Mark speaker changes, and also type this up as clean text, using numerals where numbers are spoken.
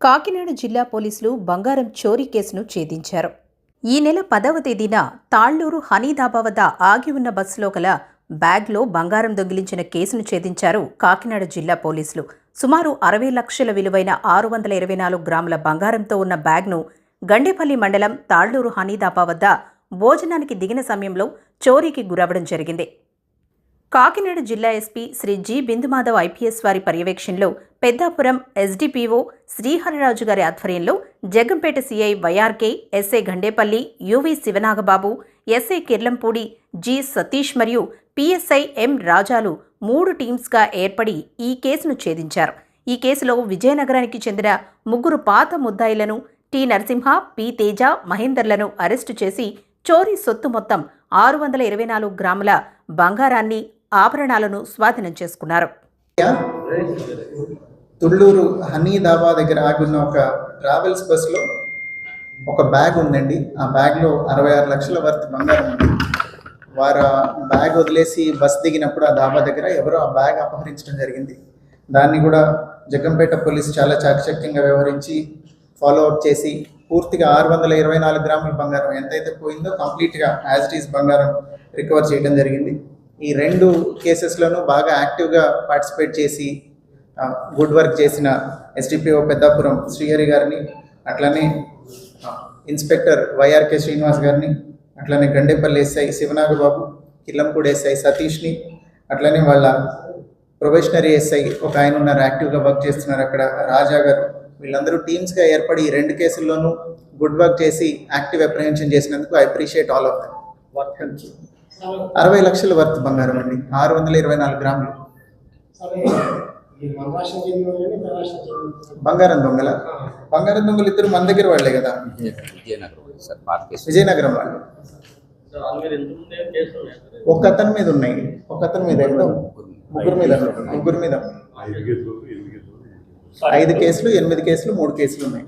Speaker 1: కాకినాడ జిల్లా పోలీసులు బంగారం చోరీ కేసును ఛేదించారు. ఈ నెల 10వ తేదీన తాళ్లూరు హనీదాబా వద్ద ఆగి ఉన్న బస్సులో గల బ్యాగ్లో బంగారం దొంగిలించిన కేసును ఛేదించారు కాకినాడ జిల్లా పోలీసులు. సుమారు 60 లక్షల విలువైన 624 గ్రాముల బంగారంతో ఉన్న బ్యాగ్ను గండేపల్లి మండలం తాళ్లూరు హనీదాబా వద్ద భోజనానికి దిగిన సమయంలో చోరీకి గురవడం జరిగింది. కాకినాడ జిల్లా SP Shri G Bindumadhav IPS వారి పర్యవేక్షణలో పెద్దాపురం ఎస్డిపిఓ శ్రీహరిరాజు గారి ఆధ్వర్యంలో Jaggampeta CI YRK, SI Gandepalli, UV Sivanagababu, SI Kirlampudi, G Satish మరియు పిఎస్ఐ ఎం రాజాలు 3 టీమ్స్గా ఏర్పడి ఈ కేసును ఛేదించారు. ఈ కేసులో విజయనగరానికి చెందిన 3 పాత ముద్దాయిలను టి నరసింహ, పి తేజ, మహేందర్లను అరెస్టు చేసి చోరీ సొత్తు మొత్తం 624 గ్రాముల బంగారాన్ని, ఆభరణాలను స్వాధీనం చేసుకున్నారు.
Speaker 2: తుళ్ళూరు హనీదాబా దగ్గర ఆగున్న ఒక ట్రావెల్స్ బస్సులో ఒక బ్యాగ్ ఉందండి. ఆ బ్యాగ్లో 66 లక్షల వర్త్ బంగారం ఉంది. వారు బ్యాగ్ వదిలేసి బస్ దిగినప్పుడు ఆ దాబా దగ్గర ఎవరో ఆ బ్యాగ్ అపహరించడం జరిగింది. దాన్ని కూడా జగ్గంపేట పోలీసు చాలా చాకచక్యంగా వ్యవహరించి ఫాలో అప్ చేసి పూర్తిగా 624 గ్రాముల బంగారం ఎంతైతే పోయిందో కంప్లీట్గా యాజ్ ఇట్ ఈస్ బంగారం రికవర్ చేయడం జరిగింది. ఈ 2 కేసెస్లోనూ బాగా యాక్టివ్గా పార్టిసిపేట్ చేసి గుడ్ వర్క్ చేసిన ఎస్డిపిఓ పెద్దాపురం శ్రీహరి గారిని, అట్లనే ఇన్స్పెక్టర్ వైఆర్కే శ్రీనివాస్ గారిని, అట్లనే గండేపల్లి ఎస్ఐ శివనాగబాబు, కిల్లంపూడి ఎస్ఐ సతీష్ని, అట్లనే వాళ్ళ ప్రొబేషనరీ ఎస్ఐ ఒక ఆయన ఉన్నారు, యాక్టివ్గా వర్క్ చేస్తున్నారు అక్కడ, రాజా గారు, వీళ్ళందరూ టీమ్స్గా ఏర్పడి ఈ 2 కేసుల్లోనూ గుడ్ వర్క్ చేసి యాక్టివ్ అప్రిహెన్షన్ చేసినందుకు I appreciate all of them. 60 లక్షల వర్త్ బంగారం అండి, 624 గ్రాములు. బంగారం దొంగలు ఇద్దరు మన దగ్గర వాళ్ళే కదా, విజయనగరం వాళ్ళు. ఒక అతని మీద ఉన్నాయి, ఒక అతని మీద ముగ్గురు మీద 5 కేసులు, 8 కేసులు, 3 కేసులు ఉన్నాయి.